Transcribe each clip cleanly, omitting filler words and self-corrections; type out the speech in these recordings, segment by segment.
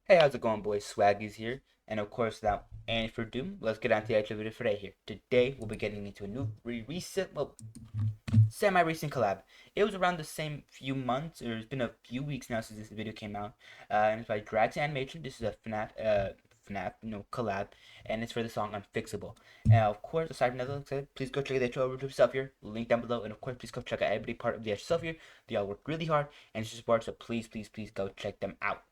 Hey, how's it going, boys? Swaggy's here, and of course, without any further ado, let's get on to the actual video for today. Here today, we'll be getting into a new, semi-recent collab. It was around the same few months, or it's been a few weeks now since this video came out. And it's by Drags Animation. This is a FnaF, collab, and it's for the song Unfixable. And of course, aside from that, like I said, please go check the actual over to yourself here. Link down below, and of course, please go check out every part of the actual stuff here. They all work really hard and it's support, so please go check them out.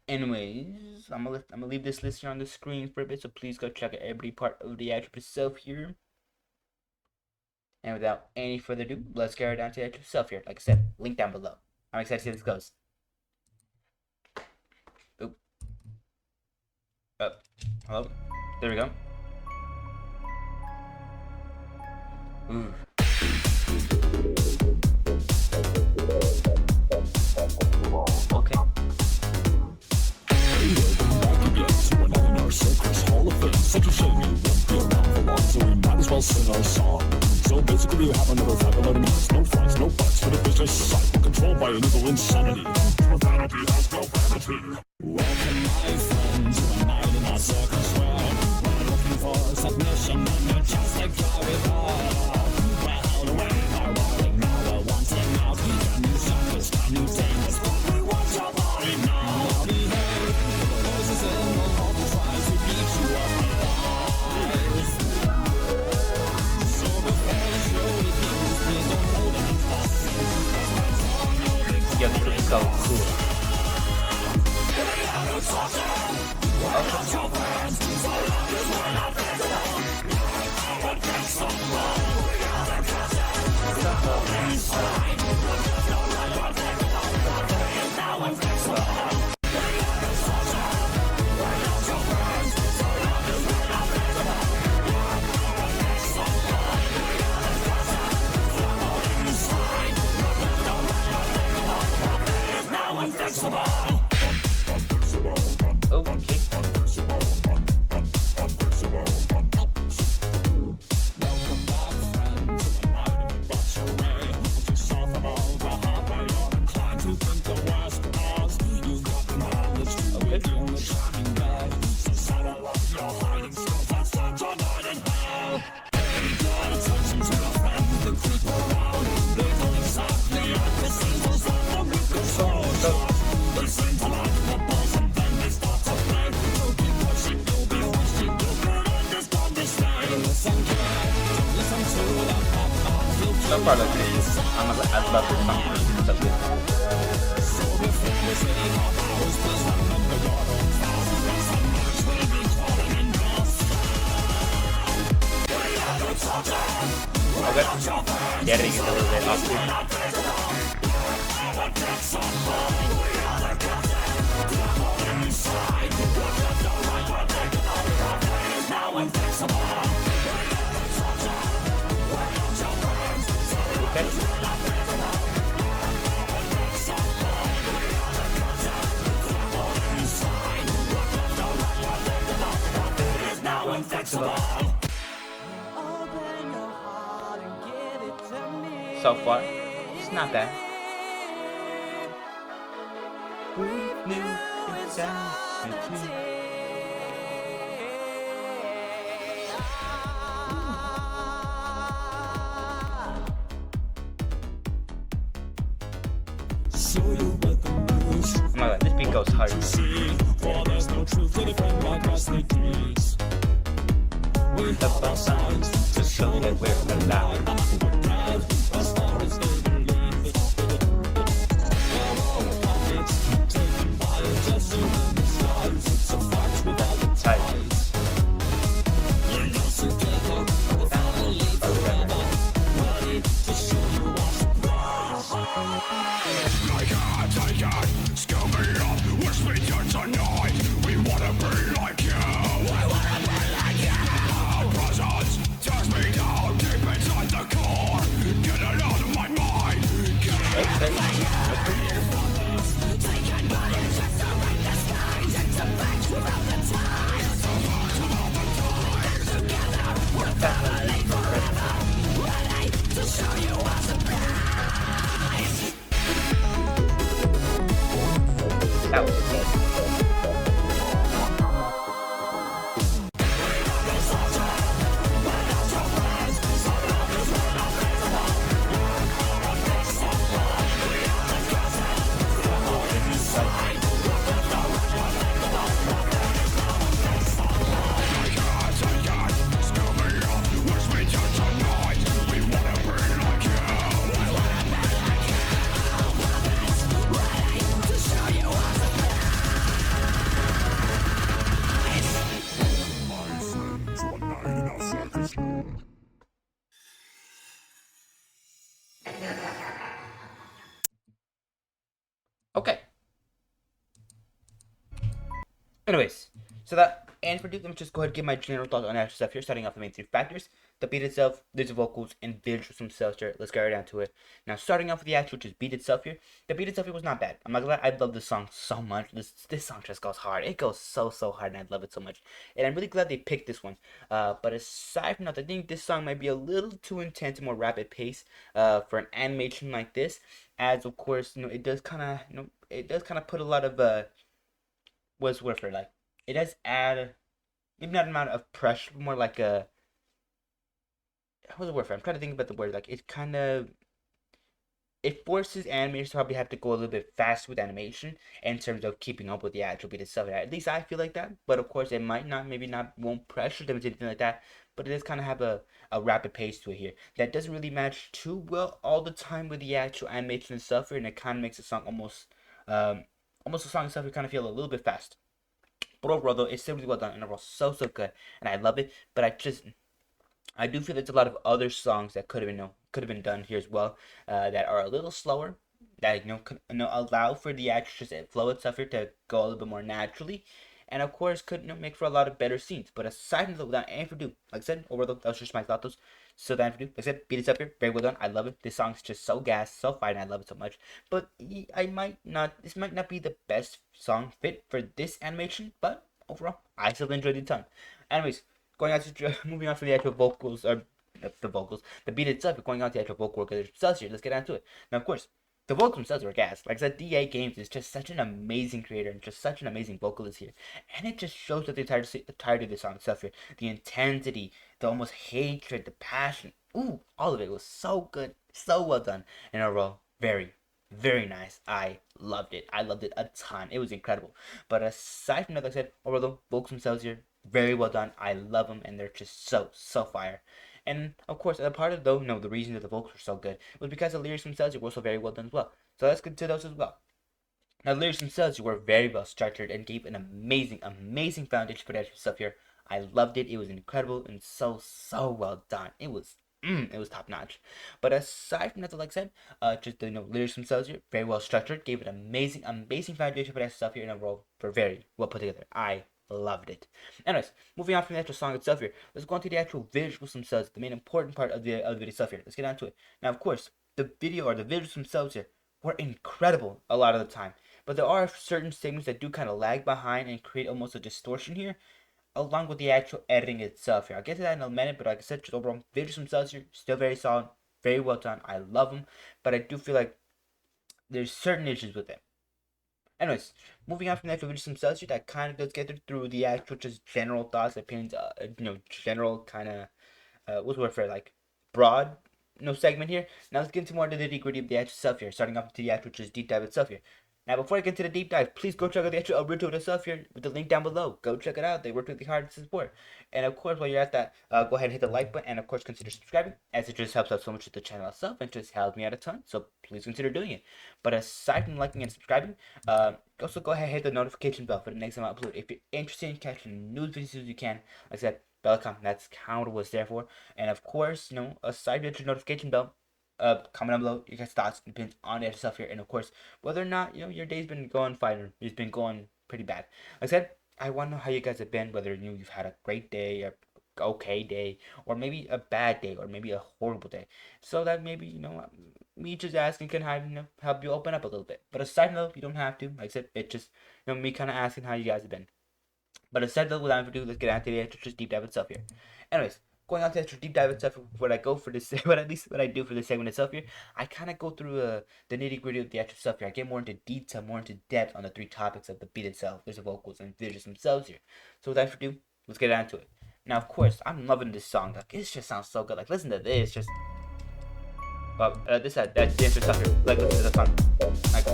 Anyways, I'm gonna leave this list here on the screen for a bit, so please go check out every part of the actual itself here. And without any further ado, let's get right down to the actual itself here. Like I said, link down below. I'm excited to see how this goes. Oop. Hello. There we go. Ooh. Okay. Such a shame you won't be around for long, so we might as well sing our song. So basically you have another 5-11 minutes, no fights, no buts, for the business side, controlled by an evil insanity. Profanity has no vanity. Welcome my friend to a night in our circus where we're looking for submission and you're just like Florida. We're held away by rolling, now we're wanting out. Can you shock us, can you tame us, but we want your body now. Behave, the voices in the hall tries to beat you up. Yo, this is so cool. So far, like this, I love this song. It's so good. Okay. Getting it a little bit off here. So far, it's not bad. Oh my god, this beat goes hard. The both sides to show that we're alive. Anyways, so that and for Duke, let me just go ahead and give my general thoughts on that stuff here, starting off the main three factors. The beat itself, there's the vocals, and visuals themselves here. Let's get right down to it. Now, starting off with the actual just beat itself here. The beat itself here was not bad. I'm not gonna lie, I love this song so much. This song just goes hard. It goes so hard, and I love it so much. And I'm really glad they picked this one. But aside from that, I think this song might be a little too intense, more rapid pace for an animation like this. As of course, it does kind of, it does kind of put a lot of what's word for like. It does add maybe not an amount of pressure, but more like a what's the word for? I'm trying to think about the word. Like it forces animators to probably have to go a little bit faster with animation in terms of keeping up with the actual beat itself. At least I feel like that. But of course, it might not, maybe not, won't pressure them to anything like that. But it does kind of have a rapid pace to it here that doesn't really match too well all the time with the actual animation and stuff here, and it kind of makes the song almost the song itself you kind of feel a little bit fast. But overall, though, it's still really well done and overall so good, and I love it. But I do feel there's a lot of other songs that could have been done here as well, that are a little slower, that could, allow for the actual flow itself here to go a little bit more naturally, and of course could make for a lot of better scenes. But aside from that, without any further ado, like I said, overall that was just my thoughts. So without any further ado, like I said, beat it up here, very well done. I love it. This song's just so gas, so fine. I love it so much. But this might not be the best song fit for this animation, but overall, I still enjoyed it a ton. Anyways, going on to moving on from the actual vocals or the beat itself, going on to the actual vocal work themselves here. Let's get into it. Now, of course, the vocals themselves are gas. Like I said, dagames is just such an amazing creator and just such an amazing vocalist here, and it just shows that the entirety of the song itself here, the intensity, the almost hatred, the passion, all of it was so good, so well done, and overall, very nice. I loved it. I loved it a ton. It was incredible. But aside from that, like I said, overall, the vocals themselves here, very well done. I love them, and they're just so fire. And of course, a part of though, no, the reason that the vocals were so good was because the lyrics themselves were also very well done as well. So let's get to those as well. Now, the lyrics themselves were very well structured and gave an amazing foundation for that stuff here. I loved it. It was incredible and so well done. It was top notch. But aside from that, like I said, just the lyrics themselves here, very well structured, gave it amazing foundation for that stuff here in a row for very well put together. I loved it. Anyways, moving on from the actual song itself here, let's go on to the actual visuals themselves, the main important part of the video stuff here. Let's get on to it. Now, of course, the video or the visuals themselves here were incredible a lot of the time. But there are certain segments that do kind of lag behind and create almost a distortion here, along with the actual editing itself here. I'll get to that in a minute, but like I said, just overall, visuals themselves here, still very solid, very well done. I love them, but I do feel like there's certain issues with them. Anyways, moving on from the actual visuals themselves here, that kind of does get through the actual just general thoughts, opinions, general kind of what's the word for it, like broad segment here. Now let's get into more of the nitty gritty of the actual stuff here, starting off to the actual just deep dive itself here. Now before I get into the deep dive, please go check out the actual original stuff here with the link down below. Go check it out. They worked really hard to support. And of course, while you're at that, go ahead and hit the like button, and of course consider subscribing, as it just helps out so much with the channel itself and just helps me out a ton. So please consider doing it. But aside from liking and subscribing, also go ahead and hit the notification bell for the next time I upload. If you're interested in catching news videos as you can, like I said, bell icon, that's kind of what it's there for. And of course, aside from the notification bell, comment down below your guys' thoughts and opinions on the stuff here, and of course whether or not your day's been going fine or it's been going pretty bad. Like I said, I want to know how you guys have been, whether you've had a great day, a okay day, or maybe a bad day, or maybe a horrible day, so that maybe me just asking can help you open up a little bit. But aside from that, you don't have to. Like I said, it's just me kind of asking how you guys have been. But aside that, without further ado, let's get into the actual just deep dive itself here. Anyways, going on to the actual deep dive itself, what I go for this, what at least what I do for this segment itself here, I kind of go through the nitty gritty of the actual stuff here. I get more into detail, more into depth on the three topics of the beat itself. There's the vocals and visuals themselves here. So without further ado, let's get into it. Now, of course, I'm loving this song. Like, it just sounds so good. Like, listen to this. Just, well, that's the intro stuff here. Like, listen to the song. Like,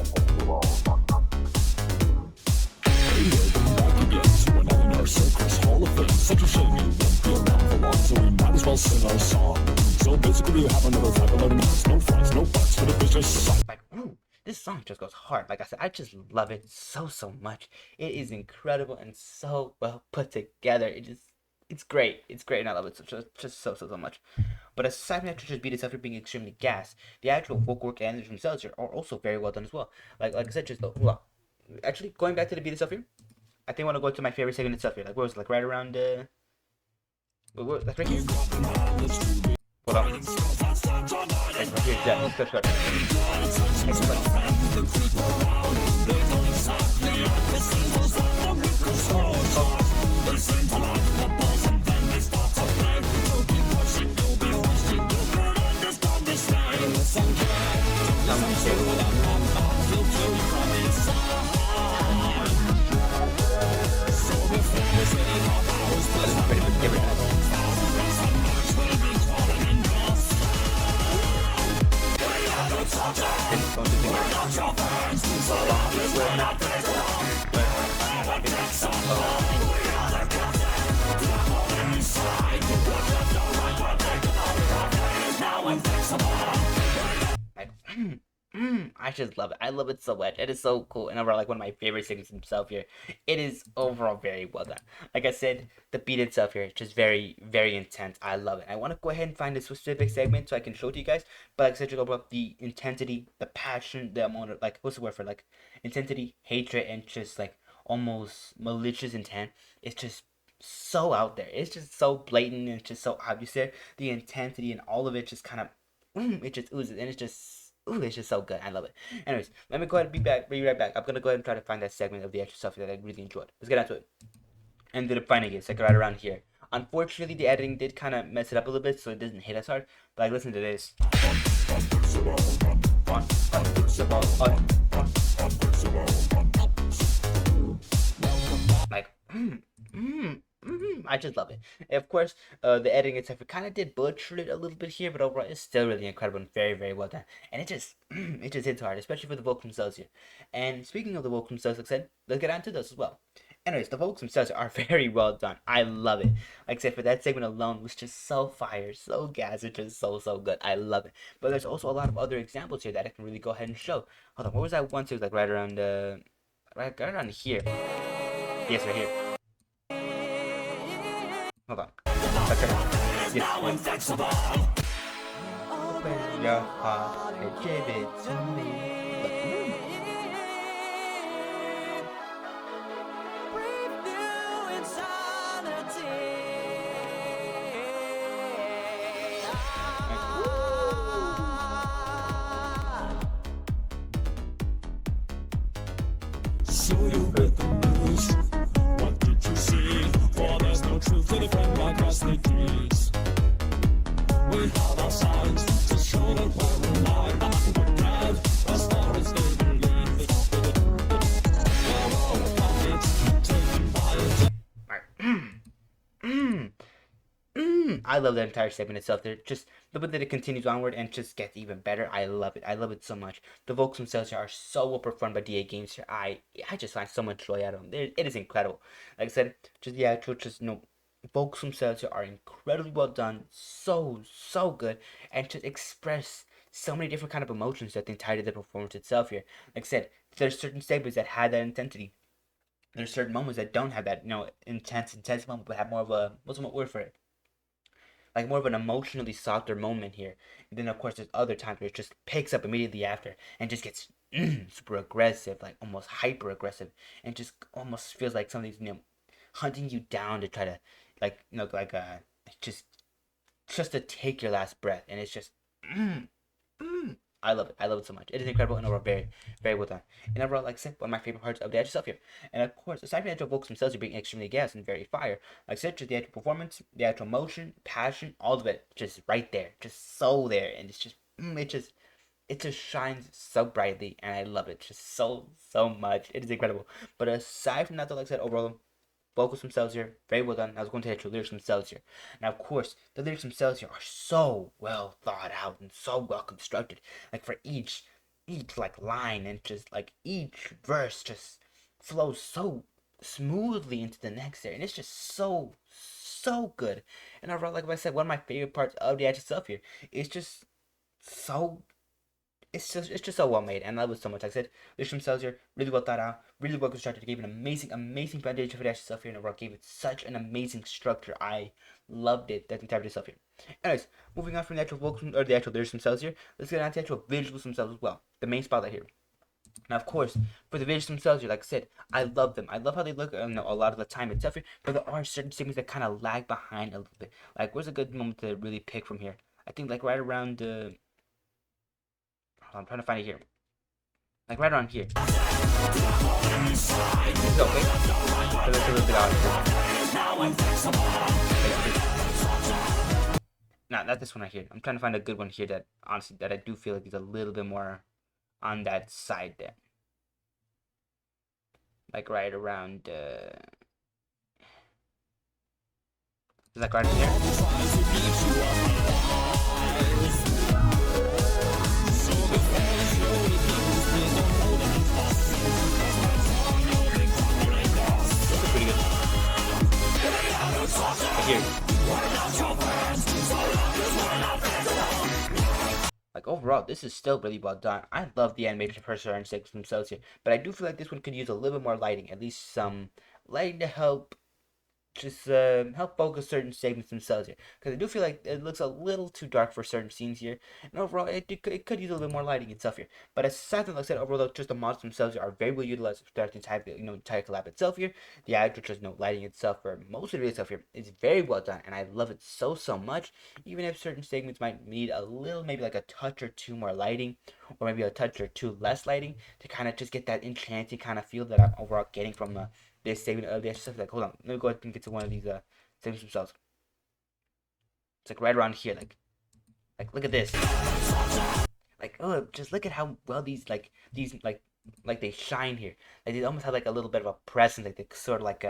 our circus hall of fame. Such a shame you won't be around for long, so we might as well sing our song. So basically you have another 5-11 minutes, no fights, no fights for the business side. Like, this song just goes hard. Like I said, I just love it so much. It is incredible and so well put together. It's great. It's great, and I love it just so much. But aside from that, just beat itself for being extremely gas, the actual vocal work and themselves are also very well done as well. Like I said, just actually going back to the beat itself here. I think I want to go to my favorite segment itself here. Like, where was it? Like, right around, like, right here? Hold on. Like, right here, yeah, let's go. I just love it. I love it so much. It is so cool. And overall, like one of my favorite things himself here. It is overall very well done. Like I said, the beat itself here is just very, very intense. I love it. I want to go ahead and find a specific segment so I can show it to you guys. But like I said, just overall, the intensity, the passion, the amount of, like, what's the word for, like, intensity, hatred, and just like almost malicious intent. It's just so out there. It's just so blatant and it's just so obvious there. The intensity and all of it just kind of, it just oozes. And it's just, ooh, it's just so good. I love it. Anyways, let me go ahead and be right back. I'm gonna go ahead and try to find that segment of the extra stuff that I really enjoyed. Let's get into it. Ended up finding it. It's like right around here. Unfortunately, the editing did kind of mess it up a little bit, so it doesn't hit as hard. But like, listen to this. Like, I just love it. And of course, the editing itself, it kind of did butcher it a little bit here, but overall, it's still really incredible and very, very well done. And it just hits hard, especially for the vocals themselves here. And speaking of the vocals themselves, like I said, let's get on to those as well. Anyways, the vocals themselves are very well done. I love it. Like I said, for that segment alone was just so fire, so gas, it's just so, so good. I love it. But there's also a lot of other examples here that I can really go ahead and show. Hold on, what was that one? So it was like right around, right around here. Yes, right here. Hold on. Okay. Yes. Open your heart and give it to me. So you read the news. What did you see? For there's no truth to the friend like us the trees. We have our signs to show that we're alive. We're dead as far as they believe. We're all puppets taken by I love that entire segment itself. They're just the way that it continues onward and just gets even better. I love it. I love it so much. The vocals themselves are so well performed by dagames here. I just find so much joy out of them. It is incredible. Like I said, just the actual, just vocals themselves are incredibly well done. So good, and just express so many different kind of emotions that the entirety of the performance itself here. Like I said, there's certain segments that had that intensity. There's certain moments that don't have that, intense moment, but have more of a, what's the word for it? Like more of an emotionally softer moment here. And then of course there's other times where it just picks up immediately after and just gets super aggressive, like almost hyper aggressive, and just almost feels like something's hunting you down to try to just to take your last breath, and it's just I love it. I love it so much. It is incredible and overall very, very well done. And overall, like I said, one of my favorite parts of the actual stuff here. And of course, aside from the actual vocals themselves being extremely gas and very fire, like I said, just the actual performance, the actual motion, passion, all of it, just right there, just so there, and it's just, it just shines so brightly, and I love it just so much. It is incredible. But aside from that, though, like I said, overall, vocals themselves here, very well done. I was going to the actual lyrics themselves here. Now, of course, the lyrics themselves here are so well thought out and so well constructed. Like for each like line and just like each verse just flows so smoothly into the next there, and it's just so good. And overall, like I said, one of my favorite parts of the actual stuff here is just so it's just so well made, and I love it so much. Like I said, lyrics themselves here really well thought out, really well constructed. It gave an amazing foundation for the actual stuff here, and overall gave it such an amazing structure. I loved it, that entire stuff here. Anyways, moving on from the actual vocals or the actual lyrics themselves here, let's get on to the actual visuals themselves as well. The main spotlight here. Now, of course, for the videos themselves, like I said, I love them. I love how they look a lot of the time and stuff. But there are certain segments that kind of lag behind a little bit. Like, where's a good moment to really pick from here? I think like right around I'm trying to find it here. Like right around here. This is okay. So it's a little bit odd. Nah, not this one right here. I'm trying to find a good one here that honestly that I do feel like is a little bit more on that side there. Like right around like right here. Pretty good. Right here. Like overall, this is still really well done. I love the animation for certain segments themselves here, but I do feel like this one could use a little bit more lighting, at least some lighting to help just help focus certain segments themselves here, because I do feel like it looks a little too dark for certain scenes here, and overall it could use a little bit more lighting and stuff here. But aside from like I said, overall just the models themselves are very well utilized throughout the entire collab itself here. The actual just lighting itself for most of the stuff here is very well done, and I love it so much. Even if certain segments might need a little, maybe like a touch or two more lighting, or maybe a touch or two less lighting to kind of just get that enchanting kind of feel that I'm overall getting from this segment of the stuff. Like, hold on, let me go ahead and get to one of these segments themselves. It's like right around here, like look at this. Like, oh, just look at how well these like they shine here. Like they almost have like a little bit of a presence. Like they sort of like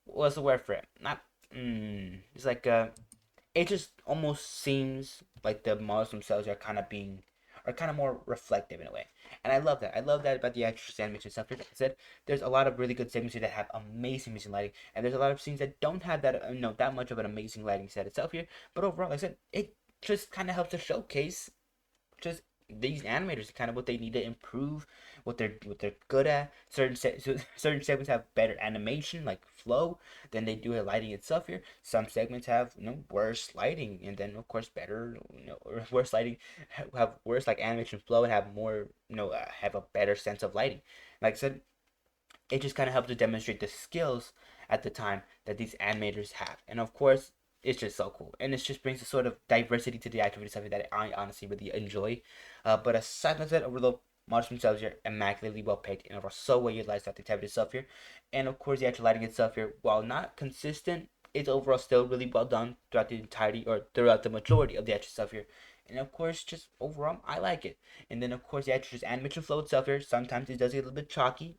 what's the word for it? Not it's like it just almost seems like the models themselves are kind of more reflective in a way, and I love that. I love that about the actress animation stuff. Like I said, there's a lot of really good segments here that have amazing lighting, and there's a lot of scenes that don't have that that much of an amazing lighting set itself here. But overall, like I said, it just kind of helps to showcase just these animators, kind of what they need to improve, what they're good at. Certain segments have better animation, like flow, than they do at lighting itself here. Some segments have worse lighting, and then of course better or worse lighting have worse like animation flow and have more have a better sense of lighting. Like I said, it just kind of helps to demonstrate the skills at the time that these animators have, and of course it's just so cool, and it just brings a sort of diversity to the activity, something that I honestly really enjoy. But aside from that, overall models themselves here immaculately well picked and are so well utilized at the activity itself here, and of course the actual lighting itself here, while not consistent, it's overall still really well done throughout the entirety or throughout the majority of the actual stuff here. And of course, just overall, I like it. And then of course, the actual just animation flow itself here. Sometimes it does get a little bit choppy,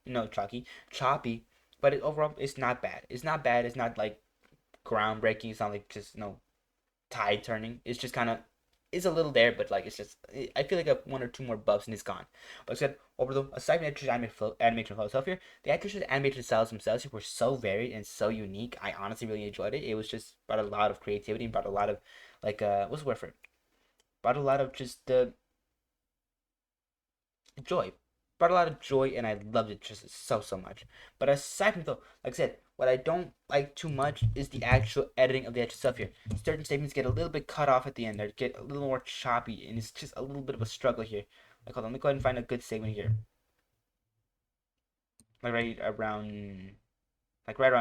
but overall, it's not bad. It's not bad. It's not like groundbreaking. It's not like just tide turning. It's just kind of it's a little there, but like it's just I feel like a one or two more buffs and it's gone. But I said overall, aside from the animation flow stuff here, the actors' animation styles themselves were so varied and so unique. I honestly really enjoyed it. It was just brought a lot of creativity, brought a lot of like what's the word for it? Brought a lot of just joy. Brought a lot of joy, and I loved it just so much. But aside from though, like I said, what I don't like too much is the actual editing of the actual stuff here. Certain statements get a little bit cut off at the end, or get a little more choppy, and it's just a little bit of a struggle here. Like, hold on, let me go ahead and find a good statement here. Like right around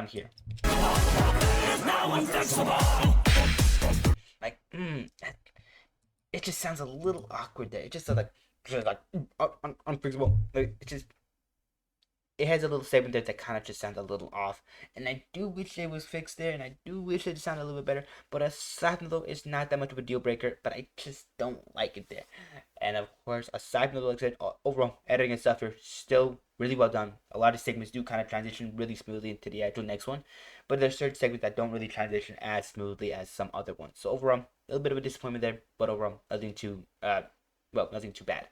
here. Like, it just sounds a little awkward there. It just sounds like unfixable. Like, it has a little segment there that kind of just sounds a little off, and I do wish it was fixed there, and I do wish it sounded a little bit better. But aside from though, it's not that much of a deal breaker, but I just don't like it there. And of course, aside from the like I said, overall editing and stuff are still really well done. A lot of segments do kind of transition really smoothly into the actual next one, but there's certain segments that don't really transition as smoothly as some other ones. So overall, a little bit of a disappointment there, but overall, nothing too bad.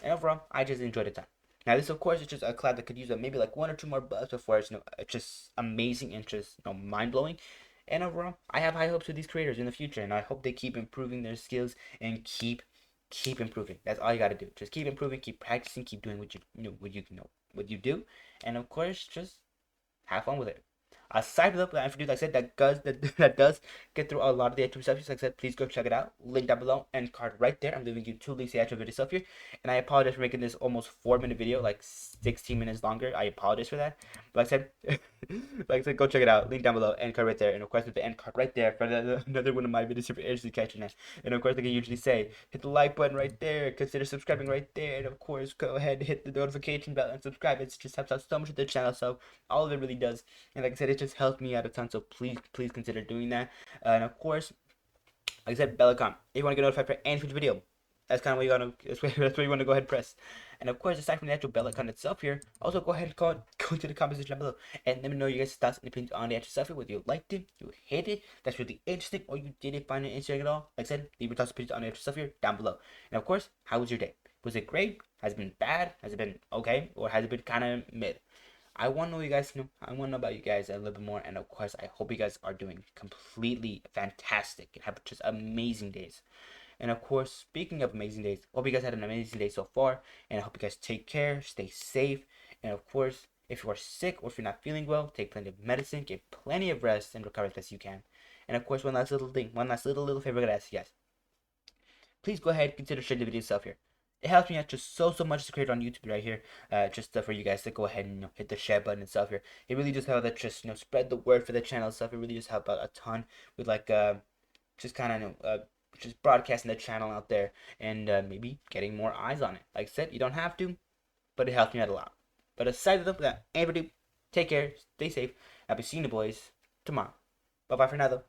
And overall, I just enjoyed the time. Now this of course is just a collab that could use maybe like one or two more buffs before it's just amazing and just mind blowing. And overall, I have high hopes for these creators in the future, and I hope they keep improving their skills and keep improving. That's all you gotta do. Just keep improving, keep practicing, keep doing what you do, and of course just have fun with it. Aside from that video, like I said, that does get through a lot of the actual stuff. Like I said, please go check it out. Link down below and card right there. I'm leaving you 2 links to the actual video stuff here. And I apologize for making this almost 4-minute video, like 16 minutes longer. I apologize for that. But like I said, like I said, go check it out. Link down below, end card right there, and of course with the end card right there for another one of my videos super interested catching it. And of course, like I usually say, hit the like button right there. Consider subscribing right there, and of course, go ahead and hit the notification bell and subscribe. It just helps out so much with the channel. So all of it really does. And like I said, it just helps me out a ton. So please consider doing that. And of course, like I said, bell icon. If you want to get notified for any future video, that's kind of what you gotta. That's where you want to go ahead and press. And of course, aside from the actual bell icon itself here, also go ahead and go into the comment section down below and let me know your guys' thoughts and opinions on the actual stuff here. Whether you liked it, you hated it, that's really interesting, or you didn't find it interesting at all. Like I said, leave your thoughts and opinions on the actual stuff here down below. And of course, how was your day? Was it great? Has it been bad? Has it been okay? Or has it been kind of mid? I want to know you guys. I want to know about you guys a little bit more. And of course, I hope you guys are doing completely fantastic and have just amazing days. And of course, speaking of amazing days, hope you guys had an amazing day so far. And I hope you guys take care, stay safe. And of course, if you are sick or if you're not feeling well, take plenty of medicine, get plenty of rest, and recover as best you can. And of course, one last little thing, one last little favor I gotta ask you guys. Please go ahead and consider sharing the video itself here. It helps me out just so much as a creator on YouTube right here. Just for you guys to go ahead and hit the share button and stuff here. It really just helps that just spread the word for the channel and stuff. It really just helps out a ton with like just kind of just broadcasting the channel out there and maybe getting more eyes on it. Like I said, you don't have to, but it helps me out a lot. But aside from that, everybody, take care, stay safe. I'll be seeing you boys tomorrow. Bye bye for now though.